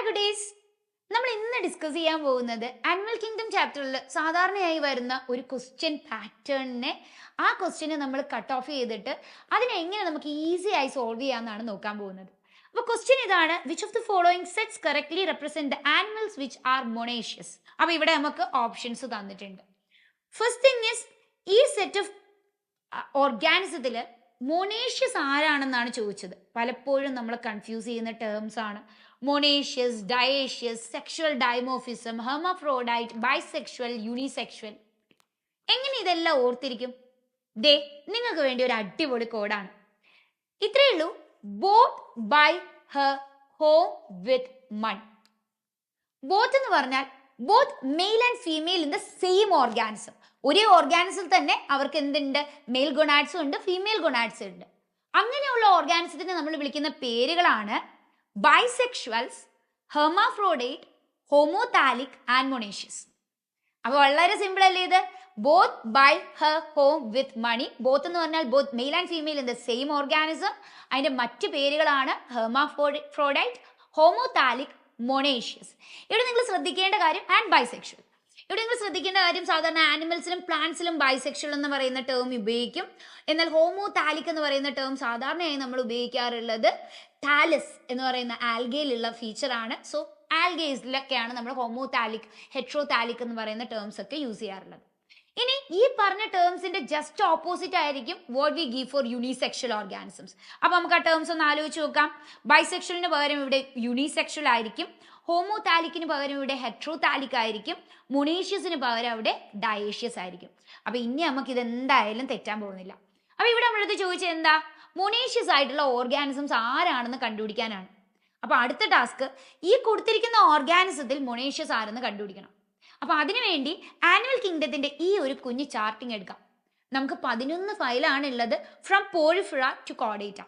കുട്ടീസ്, നമ്മൾ ഇന്ന് ഡിസ്കസ് ചെയ്യാൻ പോകുന്നത് ആനിമൽ കിങ്ഡം ചാപ്റ്ററിൽ സാധാരണയായി വരുന്ന ഒരു ക്വസ്റ്റ്യൻ പാറ്റേണിനെ ആ ക്വസ്റ്റ്യനെ നമ്മൾ കട്ട് ഓഫ് ചെയ്തിട്ട് അതിനെ എങ്ങനെ നമുക്ക് ഈസി ആയി സോൾവ് ചെയ്യാമെന്നാണ് നോക്കാൻ പോകുന്നത്. അപ്പോൾ ക്വസ്റ്റ്യൻ ഇതാണ്: which of the following sets correctly represent the animals which are monoecious. അപ്പോൾ ഇവിടെ നമുക്ക് ഓപ്ഷൻസ് തന്നിട്ടുണ്ട്. ഫസ്റ്റ് തിങ് ഇസ്, ഈ സെറ്റ് ഓഫ് ഓർഗാനിസത്തിൽ മൊണേഷ്യസ് ആരാണെന്നാണ് ചോദിച്ചത്. പലപ്പോഴും നമ്മൾ കൺഫ്യൂസ് ചെയ്യുന്ന ടേംസ് ആണ് മൊണേഷ്യസ്, ഡയേഷ്യസ്, സെക്ഷുവൽ ഡൈമോർഫിസം, ഹെർമഫ്രോഡൈറ്റ്, ബൈസെക്ഷുവൽ, യൂണിസെക്ഷുവൽ. എങ്ങനെ ഇതെല്ലാം ഓർത്തിരിക്കും? ദേ, നിങ്ങൾക്ക് വേണ്ടി ഒരു അടിപൊളി കോഡാണ്. ഇത്രയേ ഉള്ളൂ: both by her home with mon. Both എന്ന് പറഞ്ഞാൽ both male and female in the same organism. ഒരേ ഓർഗാനിസത്തിൽ തന്നെ അവർക്ക് എന്തുണ്ട്? മെയിൽ ഗൊണാഡ്സും ഉണ്ട്, ഫീമെയിൽ ഗൊണാഡ്സും ഉണ്ട്. അങ്ങനെയുള്ള ഓർഗാനിസത്തിനെ നമ്മൾ വിളിക്കുന്ന പേരുകളാണ് bisexuals, hermaphrodite, homothallic and monoecious. അപ്പൊ വളരെ സിമ്പിൾ അല്ലേ ഇത്? Both by her home with money. Both എന്ന് പറഞ്ഞാൽ both male and female in the same organism. അതിന്റെ മറ്റു പേരുകളാണ് ഹെർമാഫ്രോഡൈറ്റ്, ഹോമോതാലിക്, മൊണേഷ്യസ്. ഇവിടെ നിങ്ങൾ ശ്രദ്ധിക്കേണ്ട കാര്യം ആൻഡ് ബൈസെക്ഷുവൽ. ഇവിടെ നിങ്ങൾ ശ്രദ്ധിക്കേണ്ട കാര്യം, സാധാരണ ആനിമൽസിലും പ്ലാന്റ്സിലും ബൈസെക്ഷൽ എന്ന് പറയുന്ന ടേം ഉപയോഗിക്കും. എന്നാൽ ഹോമോതാലിക് എന്ന് പറയുന്ന ടേം സാധാരണയായി നമ്മൾ ഉപയോഗിക്കാറുള്ളത് ടാലസ് എന്ന് പറയുന്ന ആൽഗയിലുള്ള ഫീച്ചറാണ്. സോ ആൽഗേസിലൊക്കെയാണ് നമ്മൾ ഹോമോതാലിക്, ഹെട്രോതാലിക് എന്ന് പറയുന്ന ടേംസ് ഒക്കെ യൂസ് ചെയ്യാറുള്ളത്. ഇനി ഈ പറഞ്ഞ ടേംസിന്റെ ജസ്റ്റ് ഓപ്പോസിറ്റ് ആയിരിക്കും what we give for unisexual organisms. അപ്പൊ നമുക്ക് ആ ടേംസ് ഒന്ന് ആലോചിച്ച് നോക്കാം. ബൈസെക്ഷലിന് പകരം ഇവിടെ യൂണിസെക്ഷൽ ആയിരിക്കും, ഹോമോതാലിക്കിന് പകരം ഇവിടെ ഹെട്രോതാലിക് ആയിരിക്കും, മൊണേഷ്യസിന് പകരം അവിടെ ഡയേഷ്യസ് ആയിരിക്കും. അപ്പൊ ഇനി നമുക്ക് ഇത് എന്തായാലും തെറ്റാൻ പോകുന്നില്ല. അപ്പൊ ഇവിടെ നമ്മളടുത്ത് ചോദിച്ചത് എന്താ? മൊണേഷ്യസ് ആയിട്ടുള്ള ഓർഗാനിസംസ് ആരാണെന്ന് കണ്ടുപിടിക്കാനാണ്. അപ്പൊ അടുത്ത ടാസ്ക്, ഈ കൊടുത്തിരിക്കുന്ന ഓർഗാനിസത്തിൽ മൊണേഷ്യസ് ആരെന്ന് കണ്ടുപിടിക്കണം. അപ്പൊ അതിനുവേണ്ടി ആനിമൽ കിങ്ഡത്തിന്റെ ഈ ഒരു കുഞ്ഞു ചാർട്ടിങ് എടുക്കാം. നമുക്ക് 11 ഫയലാണ് ഉള്ളത്, ഫ്രം പോളിഫിറ ടു കോഡേറ്റ.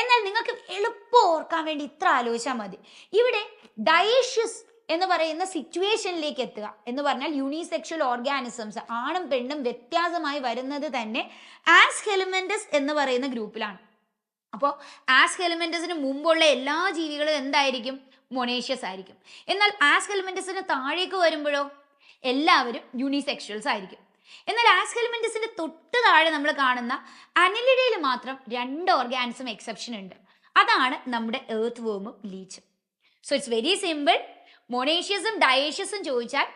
എന്നാൽ നിങ്ങൾക്ക് എളുപ്പം ഓർക്കാൻ വേണ്ടി ഇത്ര ആലോചിച്ചാൽ മതി. ഇവിടെ ഡയേഷ്യസ് എന്ന് പറയുന്ന സിറ്റുവേഷനിലേക്ക് എത്തുക എന്ന് പറഞ്ഞാൽ യൂണിസെക്ഷൽ ഓർഗാനിസംസ് ആണും പെണ്ണും വ്യത്യാസമായി വരുന്നത് തന്നെ ആസ്കെലമെന്റസ് എന്ന് പറയുന്ന ഗ്രൂപ്പിലാണ്. അപ്പോൾ ആസ്കെലമെന്റസിന് മുമ്പുള്ള എല്ലാ ജീവികളും എന്തായിരിക്കും? മൊണേഷ്യസ് ആയിരിക്കും. എന്നാൽ ആസ്കെലമെന്റസിന് താഴേക്ക് വരുമ്പോഴോ എല്ലാവരും യൂണിസെക്ഷൽസ് ആയിരിക്കും. എന്നാൽ ആസ്കെലമെന്റസിന്റെ തൊട്ട് താഴെ നമ്മൾ കാണുന്ന അനിലിഡയിൽ മാത്രം 2 ഓർഗാനിസം എക്സെപ്ഷൻ ഉണ്ട്. അതാണ് നമ്മുടെ എർത്ത് വേമും ലീച്ചും. So it's very simple. മൊണേഷ്യസും ഡയേഷ്യസും ചോദിച്ചാൽ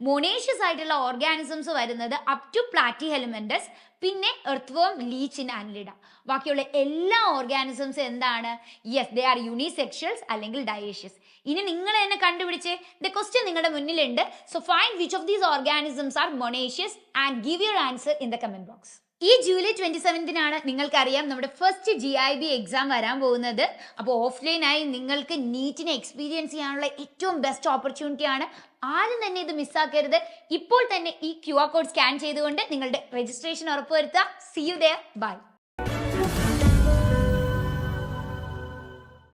മൊണേഷ്യസ് ആയിട്ടുള്ള ഓർഗാനിസംസ് വരുന്നത് അപ് ടു പ്ലാറ്റിഹെലമെന്റസ്, പിന്നെ എർത്ത് വേം, ലീച്ച്, ആനിലിഡ. ബാക്കിയുള്ള എല്ലാ ഓർഗാനിസംസ് എന്താണ്? യെസ്, ദേ ആർ യൂണിസെക്ഷൽസ് അല്ലെങ്കിൽ ഡയേഷ്യസ്. ഇനി നിങ്ങൾ തന്നെ കണ്ടുപിടിച്ച് ദ ക്വസ്റ്റ്യൻ നിങ്ങളുടെ മുന്നിലുണ്ട്. So find which of these organisms are monoecious and give your answer in the comment box. ഈ ജൂലൈ 27-നാണ് നിങ്ങൾക്കറിയാം നമ്മുടെ ഫസ്റ്റ് GIB എക്സാം വരാൻ പോകുന്നത്. അപ്പോൾ ഓഫ്ലൈനായി നിങ്ങൾക്ക് നീറ്റിനെ എക്സ്പീരിയൻസ് ചെയ്യാനുള്ള ഏറ്റവും ബെസ്റ്റ് ഓപ്പർച്യൂണിറ്റി ആണ്. ആരും തന്നെ ഇത് മിസ്സാക്കരുത്. ഇപ്പോൾ തന്നെ ഈ QR കോഡ് സ്കാൻ ചെയ്തുകൊണ്ട് നിങ്ങളുടെ രജിസ്ട്രേഷൻ ഉറപ്പുവരുത്തുക. See you there. ബൈ.